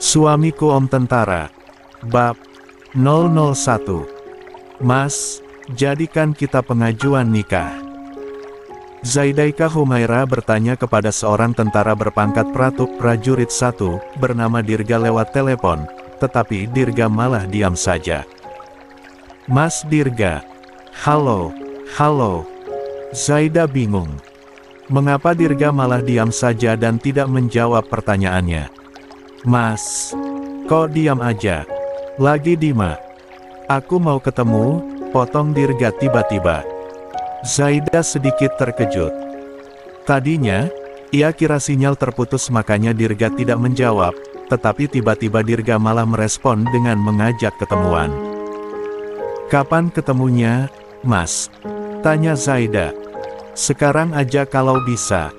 Suamiku Om Tentara. Bab 001. Mas, jadikan kita pengajuan nikah. Zaidaika Humaira bertanya kepada seorang tentara berpangkat prajurit 1, bernama Dirga lewat telepon, tetapi Dirga malah diam saja. Mas Dirga. Halo. Zaida bingung. Mengapa Dirga malah diam saja dan tidak menjawab pertanyaannya? Mas, kok diam aja? Lagi di mana? Aku mau ketemu, potong Dirga tiba-tiba. Zaida sedikit terkejut. Tadinya, ia kira sinyal terputus makanya Dirga tidak menjawab, tetapi tiba-tiba Dirga malah merespon dengan mengajak ketemuan. Kapan ketemunya, Mas? Tanya Zaida. Sekarang aja kalau bisa.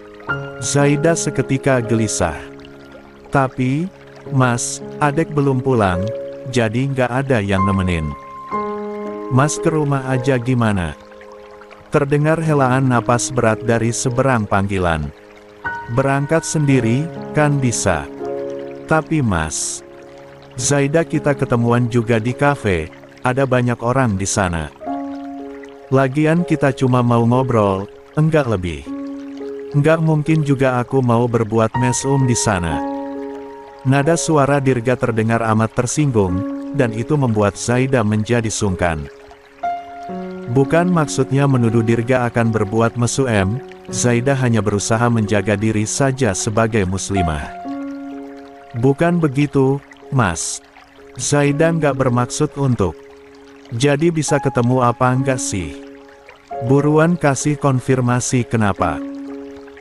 Zaida seketika gelisah. Tapi, Mas, adek belum pulang, jadi nggak ada yang nemenin. Mas ke rumah aja gimana? Terdengar helaan napas berat dari seberang panggilan. Berangkat sendiri, kan bisa. Tapi Mas, Zaida kita ketemuan juga di kafe, ada banyak orang di sana. Lagian kita cuma mau ngobrol, enggak lebih. Enggak mungkin juga aku mau berbuat mesum di sana. Nada suara Dirga terdengar amat tersinggung, dan itu membuat Zaida menjadi sungkan. Bukan maksudnya menuduh Dirga akan berbuat mesum, Zaida hanya berusaha menjaga diri saja sebagai muslimah. Bukan begitu, Mas. Zaida nggak bermaksud untuk. Jadi bisa ketemu apa enggak sih? Buruan kasih konfirmasi kenapa.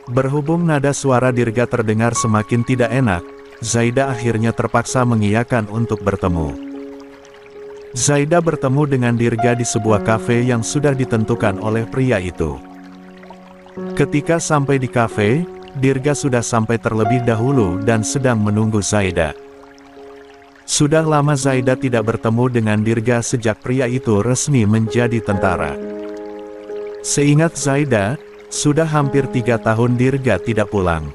Berhubung nada suara Dirga terdengar semakin tidak enak, Zaida akhirnya terpaksa mengiyakan untuk bertemu. Zaida bertemu dengan Dirga di sebuah kafe yang sudah ditentukan oleh pria itu. Ketika sampai di kafe, Dirga sudah sampai terlebih dahulu dan sedang menunggu Zaida. Sudah lama Zaida tidak bertemu dengan Dirga sejak pria itu resmi menjadi tentara. Seingat Zaida, sudah hampir 3 tahun Dirga tidak pulang.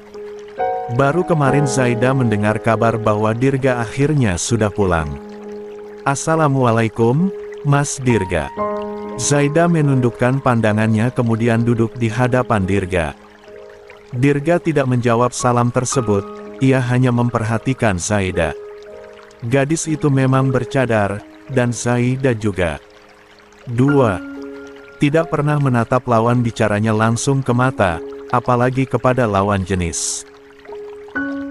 Baru kemarin Zaida mendengar kabar bahwa Dirga akhirnya sudah pulang. Assalamualaikum, Mas Dirga. Zaida menundukkan pandangannya kemudian duduk di hadapan Dirga. Dirga tidak menjawab salam tersebut, ia hanya memperhatikan Zaida. Gadis itu memang bercadar, dan Zaida juga. Tidak pernah menatap lawan bicaranya langsung ke mata, apalagi kepada lawan jenis.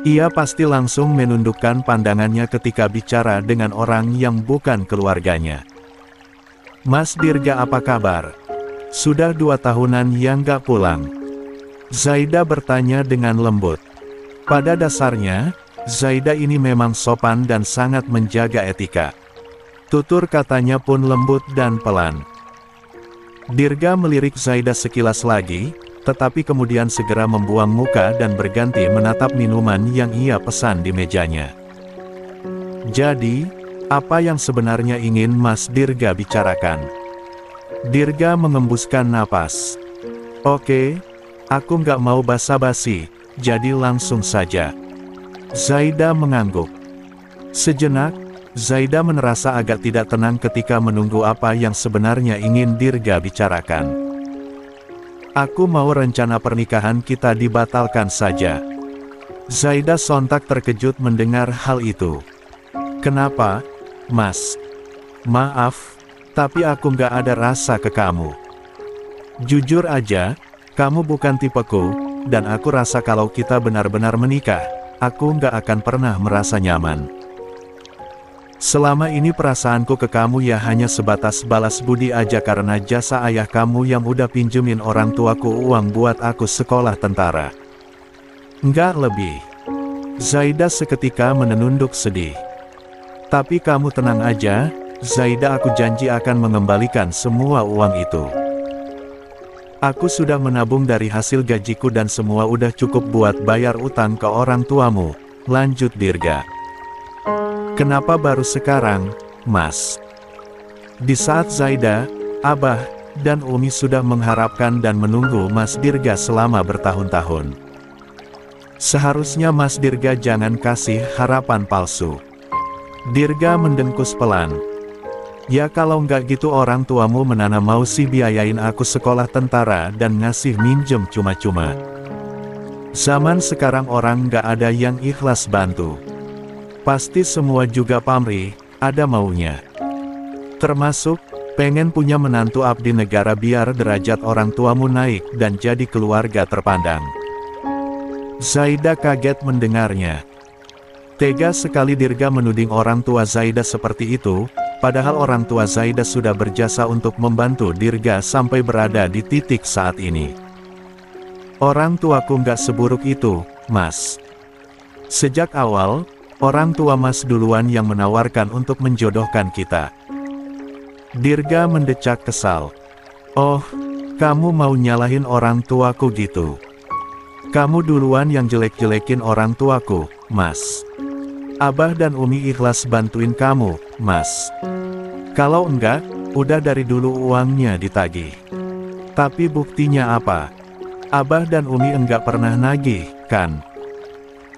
Ia pasti langsung menundukkan pandangannya ketika bicara dengan orang yang bukan keluarganya. Mas Dirga apa kabar? Sudah 2 tahunan yang gak pulang. Zaida bertanya dengan lembut. Pada dasarnya, Zaida ini memang sopan dan sangat menjaga etika. Tutur katanya pun lembut dan pelan. Dirga melirik Zaida sekilas lagi, tetapi kemudian segera membuang muka dan berganti menatap minuman yang ia pesan di mejanya. Jadi, apa yang sebenarnya ingin Mas Dirga bicarakan? Dirga mengembuskan napas. Oke, aku nggak mau basa-basi, jadi langsung saja. Zaida mengangguk. Sejenak, Zaida merasa agak tidak tenang ketika menunggu apa yang sebenarnya ingin Dirga bicarakan. Aku mau rencana pernikahan kita dibatalkan saja. Zaida sontak terkejut mendengar hal itu. Kenapa, Mas? Maaf, tapi aku nggak ada rasa ke kamu. Jujur aja, kamu bukan tipeku, dan aku rasa kalau kita benar-benar menikah, aku nggak akan pernah merasa nyaman. Selama ini perasaanku ke kamu ya hanya sebatas balas budi aja karena jasa ayah kamu yang udah pinjemin orang tuaku uang buat aku sekolah tentara. Nggak lebih. Zaida seketika menunduk sedih. Tapi kamu tenang aja, Zaida, aku janji akan mengembalikan semua uang itu. Aku sudah menabung dari hasil gajiku dan semua udah cukup buat bayar utang ke orang tuamu, lanjut Dirga. Kenapa baru sekarang, Mas? Di saat Zaida, Abah, dan Umi sudah mengharapkan dan menunggu Mas Dirga selama bertahun-tahun. Seharusnya Mas Dirga jangan kasih harapan palsu. Dirga mendengkus pelan. Ya kalau nggak gitu orang tuamu mana mau sih biayain aku sekolah tentara dan ngasih minjem cuma-cuma. Zaman sekarang orang nggak ada yang ikhlas bantu. Pasti semua juga pamrih, ada maunya. Termasuk, pengen punya menantu abdi negara biar derajat orang tuamu naik dan jadi keluarga terpandang. Zaida kaget mendengarnya. Tega sekali Dirga menuding orang tua Zaida seperti itu, padahal orang tua Zaida sudah berjasa untuk membantu Dirga sampai berada di titik saat ini. Orang tuaku nggak seburuk itu, Mas. Sejak awal, orang tua Mas duluan yang menawarkan untuk menjodohkan kita. Dirga mendecak kesal. Oh, kamu mau nyalahin orang tuaku gitu? Kamu duluan yang jelek-jelekin orang tuaku, Mas. Abah dan Umi ikhlas bantuin kamu, Mas. Kalau enggak, udah dari dulu uangnya ditagih. Tapi buktinya apa? Abah dan Umi enggak pernah nagih, kan?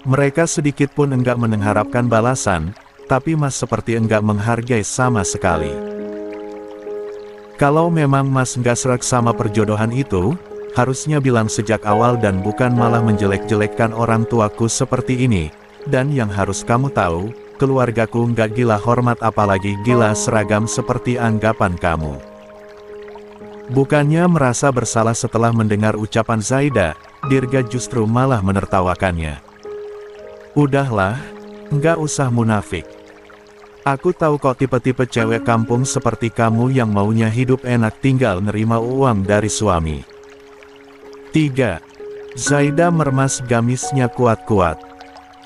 Mereka sedikit pun enggak mengharapkan balasan, tapi Mas seperti enggak menghargai sama sekali. Kalau memang Mas enggak serak sama perjodohan itu, harusnya bilang sejak awal dan bukan malah menjelek-jelekkan orang tuaku seperti ini. Dan yang harus kamu tahu, keluargaku enggak gila hormat apalagi gila seragam seperti anggapan kamu. Bukannya merasa bersalah setelah mendengar ucapan Zaida, Dirga justru malah menertawakannya. Udahlah, nggak usah munafik. Aku tahu kok tipe-tipe cewek kampung seperti kamu yang maunya hidup enak tinggal nerima uang dari suami. 3. Zaida meremas gamisnya kuat-kuat.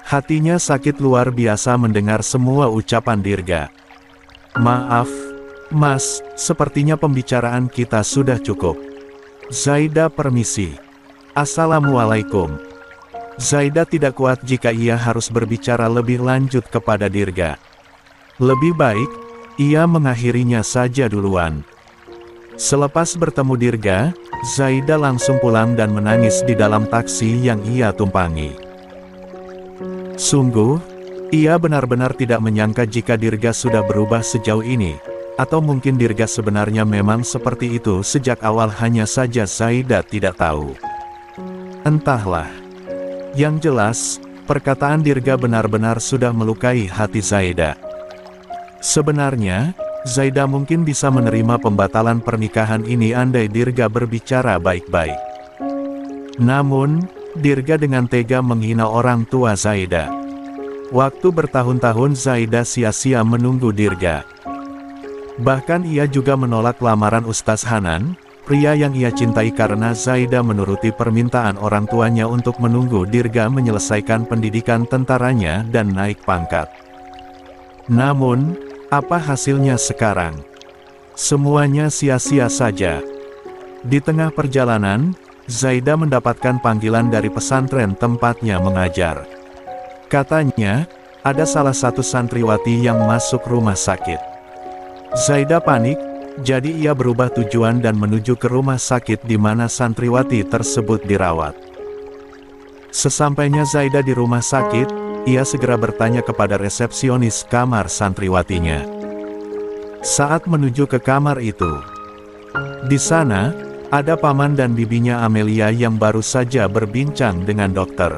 Hatinya sakit luar biasa mendengar semua ucapan Dirga. Maaf, Mas, sepertinya pembicaraan kita sudah cukup. Zaida permisi. Assalamualaikum. Zaida tidak kuat jika ia harus berbicara lebih lanjut kepada Dirga. Lebih baik, ia mengakhirinya saja duluan. Selepas bertemu Dirga, Zaida langsung pulang dan menangis di dalam taksi yang ia tumpangi. Sungguh, ia benar-benar tidak menyangka jika Dirga sudah berubah sejauh ini. Atau mungkin Dirga sebenarnya memang seperti itu sejak awal hanya saja Zaida tidak tahu. Entahlah. Yang jelas, perkataan Dirga benar-benar sudah melukai hati Zaida. Sebenarnya, Zaida mungkin bisa menerima pembatalan pernikahan ini andai Dirga berbicara baik-baik. Namun, Dirga dengan tega menghina orang tua Zaida. Waktu bertahun-tahun Zaida sia-sia menunggu Dirga. Bahkan ia juga menolak lamaran Ustaz Hanan, pria yang ia cintai karena Zaida menuruti permintaan orang tuanya untuk menunggu Dirga menyelesaikan pendidikan tentaranya dan naik pangkat. Namun, apa hasilnya sekarang? Semuanya sia-sia saja. Di tengah perjalanan, Zaida mendapatkan panggilan dari pesantren tempatnya mengajar. Katanya, ada salah satu santriwati yang masuk rumah sakit. Zaida panik, jadi ia berubah tujuan dan menuju ke rumah sakit di mana santriwati tersebut dirawat. Sesampainya Zaida di rumah sakit, ia segera bertanya kepada resepsionis kamar santriwatinya. Saat menuju ke kamar itu, di sana, ada paman dan bibinya Amelia yang baru saja berbincang dengan dokter.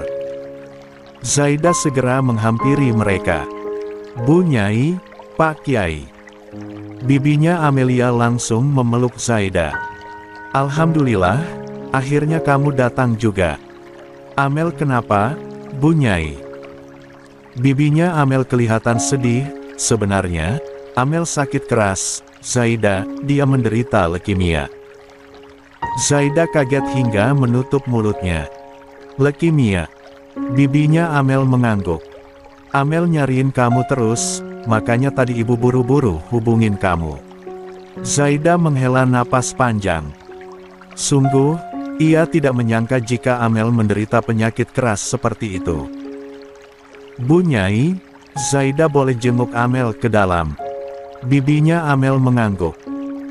Zaida segera menghampiri mereka. Bu Nyai, Pak Kiai. Bibinya Amelia langsung memeluk Zaida. Alhamdulillah, akhirnya kamu datang juga. Amel kenapa, Bu Nyai? Bibinya Amel kelihatan sedih. Sebenarnya, Amel sakit keras, Zaida, dia menderita leukemia. Zaida kaget hingga menutup mulutnya. Leukemia. Bibinya Amel mengangguk. Amel nyariin kamu terus, makanya tadi ibu buru-buru hubungin kamu. Zaida menghela napas panjang. Sungguh, ia tidak menyangka jika Amel menderita penyakit keras seperti itu. Bu Nyai, Zaida boleh jenguk Amel ke dalam. Bibinya Amel mengangguk.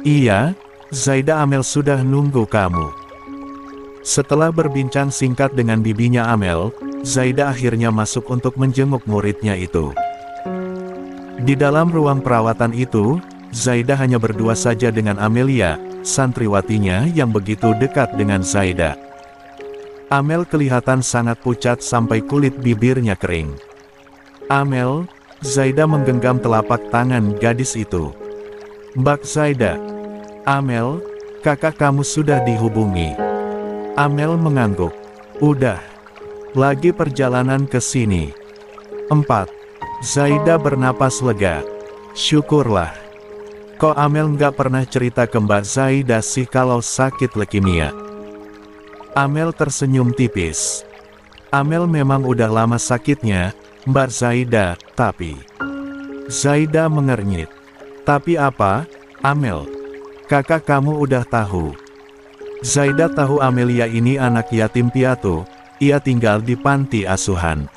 Iya, Zaida, Amel sudah nunggu kamu. Setelah berbincang singkat dengan bibinya Amel, Zaida akhirnya masuk untuk menjenguk muridnya itu. Di dalam ruang perawatan itu, Zaida hanya berdua saja dengan Amelia, santriwatinya yang begitu dekat dengan Zaida. Amel kelihatan sangat pucat sampai kulit bibirnya kering. "Amel," Zaida menggenggam telapak tangan gadis itu. "Mbak Zaida." "Amel, kakak kamu sudah dihubungi." Amel mengangguk. "Udah. Lagi perjalanan ke sini." 4. Zaida bernapas lega. "Syukurlah. Kok Amel nggak pernah cerita ke Mbak Zaida sih kalau sakit leukemia?" Amel tersenyum tipis. "Amel memang udah lama sakitnya, Mbak Zaida, tapi..." Zaida mengernyit. "Tapi apa, Amel? Kakak kamu udah tahu." Zaida tahu Amelia ini anak yatim piatu, ia tinggal di panti asuhan.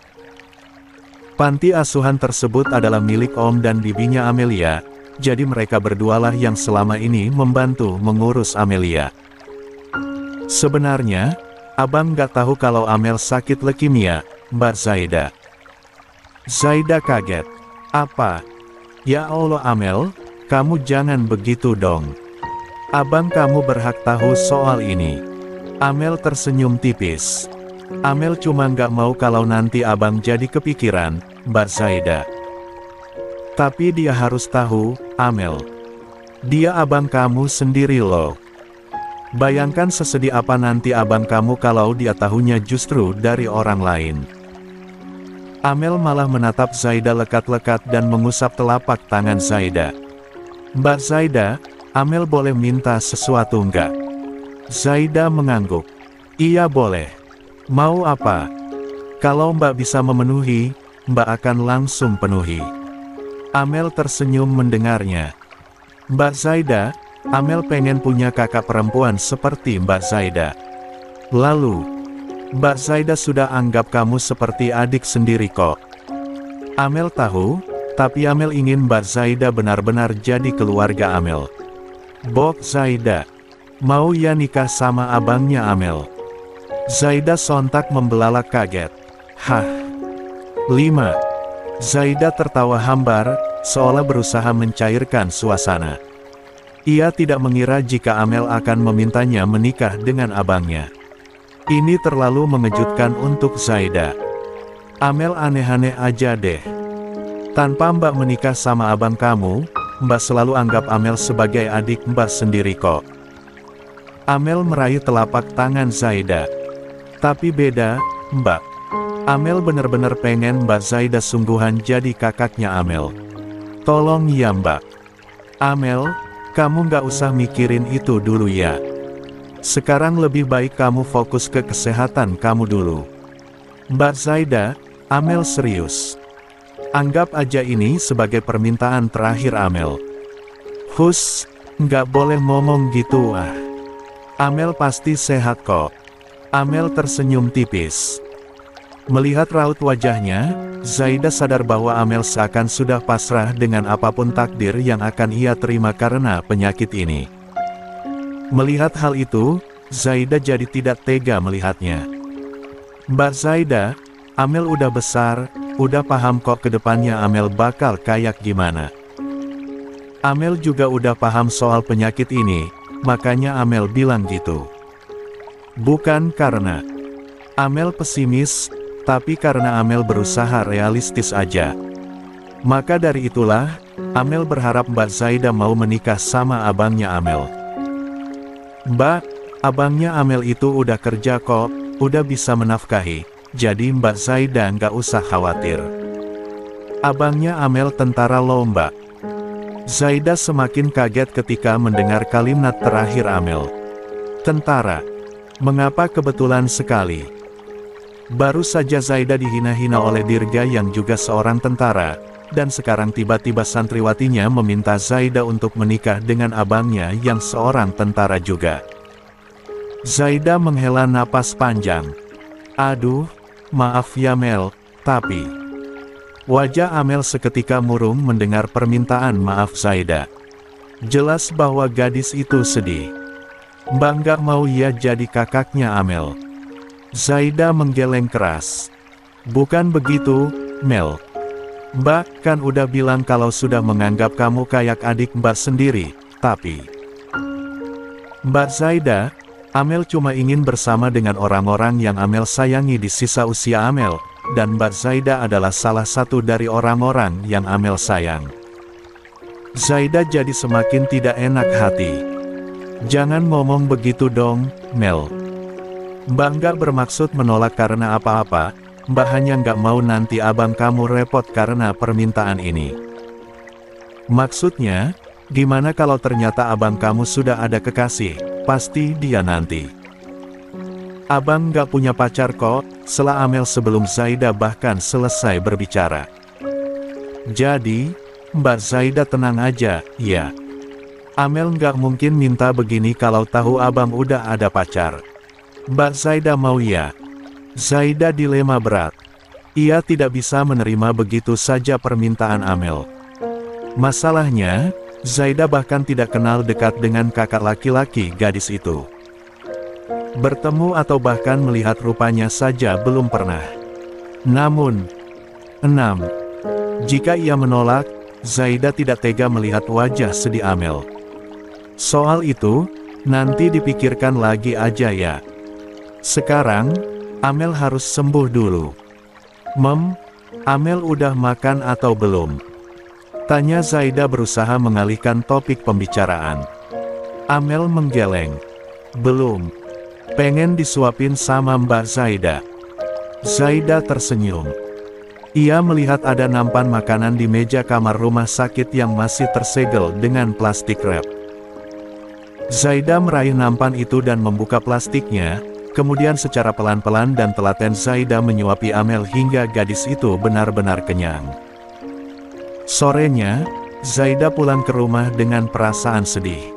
Panti asuhan tersebut adalah milik om dan bibinya Amelia, jadi mereka berdualah yang selama ini membantu mengurus Amelia. "Sebenarnya, abang nggak tahu kalau Amel sakit leukemia, Mbak Zaida." Zaida kaget. "Apa? Ya Allah Amel, kamu jangan begitu dong. Abang kamu berhak tahu soal ini." Amel tersenyum tipis. "Amel cuma nggak mau kalau nanti abang jadi kepikiran, Mbak Zaida. Tapi dia harus tahu, Amel. Dia abang kamu sendiri loh. Bayangkan sesedih apa nanti abang kamu kalau dia tahunya justru dari orang lain." Amel malah menatap Zaida lekat-lekat dan mengusap telapak tangan Zaida. "Mbak Zaida, Amel boleh minta sesuatu nggak?" Zaida mengangguk. "Iya boleh. Mau apa? Kalau Mbak bisa memenuhi, Mbak akan langsung penuhi." Amel tersenyum mendengarnya. "Mbak Zaida, Amel pengen punya kakak perempuan seperti Mbak Zaida. Lalu, Mbak Zaida sudah anggap kamu seperti adik sendiri kok." Amel tahu, tapi Amel ingin Mbak Zaida benar-benar jadi keluarga Amel. "Bok Zaida, mau ya nikah sama abangnya Amel?" Zaida sontak membelalak kaget. "Hah? 5. Zaida tertawa hambar, seolah berusaha mencairkan suasana. Ia tidak mengira jika Amel akan memintanya menikah dengan abangnya. Ini terlalu mengejutkan untuk Zaida. "Amel aneh-aneh aja deh. Tanpa Mbak menikah sama abang kamu, Mbak selalu anggap Amel sebagai adik Mbak sendiri kok." Amel meraih telapak tangan Zaida. "Tapi beda, Mbak. Amel benar-benar pengen Mbak Zaida sungguhan jadi kakaknya Amel. Tolong ya Mbak. Amel, kamu nggak usah mikirin itu dulu ya. Sekarang lebih baik kamu fokus ke kesehatan kamu dulu." "Mbak Zaida," Amel serius. "Anggap aja ini sebagai permintaan terakhir Amel." "Hus, nggak boleh ngomong gitu ah. Amel pasti sehat kok." Amel tersenyum tipis. Melihat raut wajahnya, Zaida sadar bahwa Amel seakan sudah pasrah dengan apapun takdir yang akan ia terima karena penyakit ini. Melihat hal itu, Zaida jadi tidak tega melihatnya. "Mbak Zaida, Amel udah besar, udah paham kok ke depannya Amel bakal kayak gimana. Amel juga udah paham soal penyakit ini, makanya Amel bilang gitu. Bukan karena Amel pesimis, tapi karena Amel berusaha realistis aja. Maka dari itulah, Amel berharap Mbak Zaida mau menikah sama abangnya Amel." "Mbak, abangnya Amel itu udah kerja kok, udah bisa menafkahi, jadi Mbak Zaida nggak usah khawatir. Abangnya Amel tentara loh Mbak." Zaida semakin kaget ketika mendengar kalimat terakhir Amel. "Tentara? Mengapa kebetulan sekali?" Baru saja Zaida dihina-hina oleh Dirga yang juga seorang tentara, dan sekarang tiba-tiba santriwatinya meminta Zaida untuk menikah dengan abangnya yang seorang tentara juga. Zaida menghela napas panjang. "Aduh, maaf ya Mel, tapi..." Wajah Amel seketika murung mendengar permintaan maaf Zaida. Jelas bahwa gadis itu sedih. "Mbak nggak mau ya jadi kakaknya Amel." Zaida menggeleng keras. Bukan begitu, Mel. Mbak kan udah bilang kalau sudah menganggap kamu kayak adik Mbak sendiri, tapi... Mbak Zaida, Amel cuma ingin bersama dengan orang-orang yang Amel sayangi di sisa usia Amel, dan Mbak Zaida adalah salah satu dari orang-orang yang Amel sayang. Zaida jadi semakin tidak enak hati. Jangan ngomong begitu dong, Mel. Mbak nggak bermaksud menolak karena apa-apa, Mbak hanya nggak mau nanti abang kamu repot karena permintaan ini. Maksudnya, gimana kalau ternyata abang kamu sudah ada kekasih, pasti dia nanti. Abang nggak punya pacar kok, sela Amel sebelum Zaida bahkan selesai berbicara. Jadi, Mbak Zaida tenang aja, ya. Amel nggak mungkin minta begini kalau tahu abang udah ada pacar. Mbak Zaida mau ya? Zaida dilema berat. Ia tidak bisa menerima begitu saja permintaan Amel. Masalahnya, Zaida bahkan tidak kenal dekat dengan kakak laki-laki gadis itu. Bertemu atau bahkan melihat rupanya saja belum pernah. Namun, 6. Jika ia menolak, Zaida tidak tega melihat wajah sedih Amel. Soal itu, nanti dipikirkan lagi aja ya. Sekarang, Amel harus sembuh dulu. Amel udah makan atau belum? Tanya Zaida berusaha mengalihkan topik pembicaraan. Amel menggeleng. Belum. Pengen disuapin sama Mbak Zaida. Zaida tersenyum. Ia melihat ada nampan makanan di meja kamar rumah sakit yang masih tersegel dengan plastik wrap. Zaida meraih nampan itu dan membuka plastiknya. Kemudian secara pelan-pelan dan telaten Zaida menyuapi Amel hingga gadis itu benar-benar kenyang. Sorenya, Zaida pulang ke rumah dengan perasaan sedih.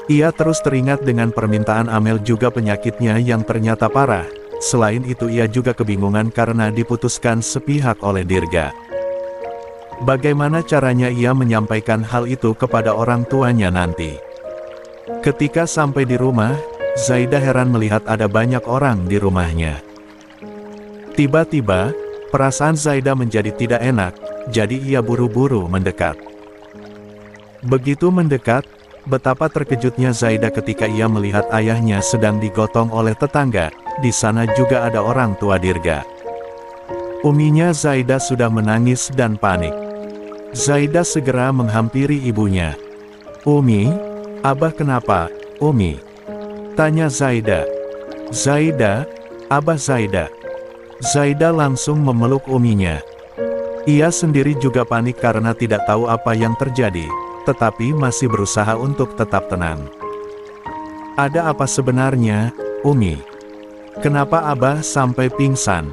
Ia terus teringat dengan permintaan Amel juga penyakitnya yang ternyata parah. Selain itu ia juga kebingungan karena diputuskan sepihak oleh Dirga. Bagaimana caranya ia menyampaikan hal itu kepada orang tuanya nanti? Ketika sampai di rumah, Zaida heran melihat ada banyak orang di rumahnya. Tiba-tiba, perasaan Zaida menjadi tidak enak, jadi ia buru-buru mendekat. Begitu mendekat, betapa terkejutnya Zaida ketika ia melihat ayahnya sedang digotong oleh tetangga. Di sana juga ada orang tua Dirga. Uminya Zaida sudah menangis dan panik. Zaida segera menghampiri ibunya. "Umi, Abah kenapa, Umi?" tanya Zaida. "Zaida, Abah Zaida." Zaida langsung memeluk uminya. Ia sendiri juga panik karena tidak tahu apa yang terjadi, tetapi masih berusaha untuk tetap tenang. "Ada apa sebenarnya, Umi? Kenapa Abah sampai pingsan?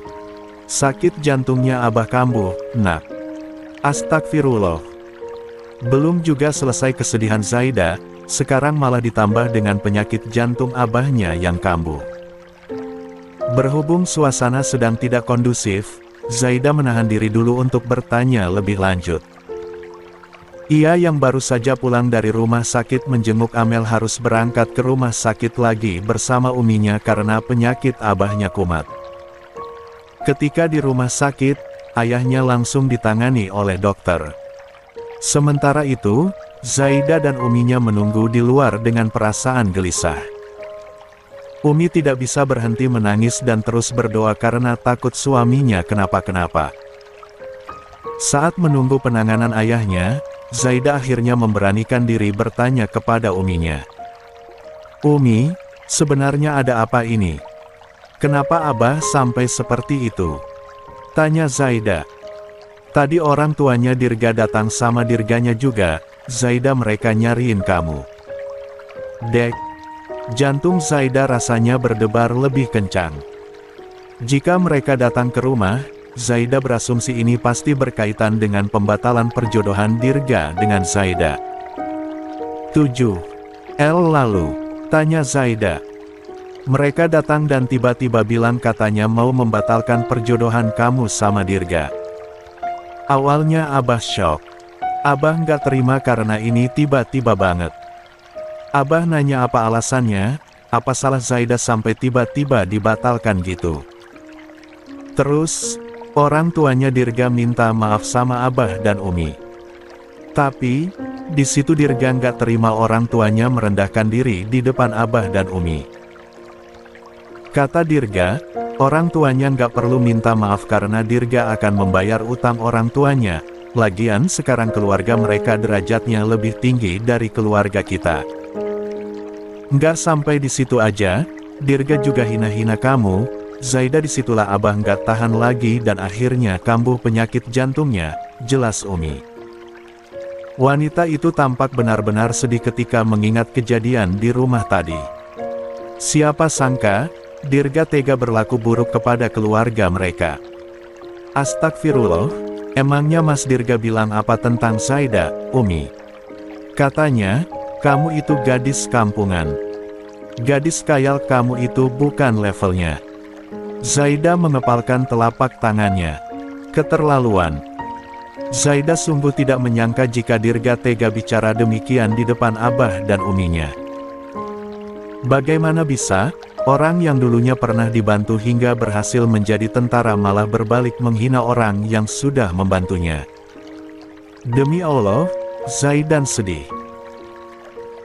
Sakit jantungnya Abah kambuh, nak." "Astagfirullah." Belum juga selesai kesedihan Zaida, sekarang malah ditambah dengan penyakit jantung abahnya yang kambuh. Berhubung suasana sedang tidak kondusif, Zaida menahan diri dulu untuk bertanya lebih lanjut. Ia yang baru saja pulang dari rumah sakit menjenguk Amel harus berangkat ke rumah sakit lagi bersama uminya karena penyakit abahnya kumat. Ketika di rumah sakit, ayahnya langsung ditangani oleh dokter. Sementara itu, Zaida dan uminya menunggu di luar dengan perasaan gelisah. Umi tidak bisa berhenti menangis dan terus berdoa karena takut suaminya kenapa-kenapa. Saat menunggu penanganan ayahnya, Zaida akhirnya memberanikan diri bertanya kepada uminya. "Umi, sebenarnya ada apa ini? Kenapa Abah sampai seperti itu?" tanya Zaida. "Tadi orang tuanya Dirga datang sama Dirganya juga, Zaida, mereka nyariin kamu." Dek. Jantung Zaida rasanya berdebar lebih kencang. Jika mereka datang ke rumah, Zaida berasumsi ini pasti berkaitan dengan pembatalan perjodohan Dirga dengan Zaida. 7. Lalu, tanya Zaida. "Mereka datang dan tiba-tiba bilang katanya mau membatalkan perjodohan kamu sama Dirga." Awalnya Abah shock. Abah nggak terima karena ini tiba-tiba banget. Abah nanya apa alasannya, apa salah Zaida sampai tiba-tiba dibatalkan gitu. Terus, orang tuanya Dirga minta maaf sama Abah dan Umi. Tapi, di situ Dirga nggak terima orang tuanya merendahkan diri di depan Abah dan Umi. Kata Dirga, orang tuanya nggak perlu minta maaf karena Dirga akan membayar utang orang tuanya. Lagian sekarang keluarga mereka derajatnya lebih tinggi dari keluarga kita. Nggak sampai di situ aja, Dirga juga hina-hina kamu, Zaida. Disitulah Abah nggak tahan lagi dan akhirnya kambuh penyakit jantungnya, jelas Umi. Wanita itu tampak benar-benar sedih ketika mengingat kejadian di rumah tadi. Siapa sangka, Dirga tega berlaku buruk kepada keluarga mereka. Astagfirullah, emangnya Mas Dirga bilang apa tentang Zaida, Umi? Katanya, kamu itu gadis kampungan. Gadis khayal, kamu itu bukan levelnya. Zaida mengepalkan telapak tangannya. Keterlaluan. Zaida sungguh tidak menyangka jika Dirga tega bicara demikian di depan Abah dan Uminya. Bagaimana bisa, orang yang dulunya pernah dibantu hingga berhasil menjadi tentara malah berbalik menghina orang yang sudah membantunya. Demi Allah, Zaida sedih.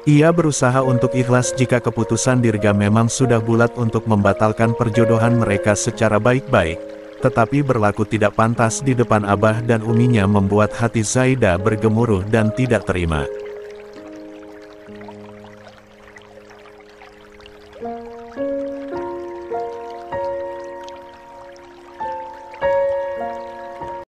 Ia berusaha untuk ikhlas jika keputusan Dirga memang sudah bulat untuk membatalkan perjodohan mereka secara baik-baik, tetapi berlaku tidak pantas di depan Abah dan Uminya membuat hati Zaida bergemuruh dan tidak terima.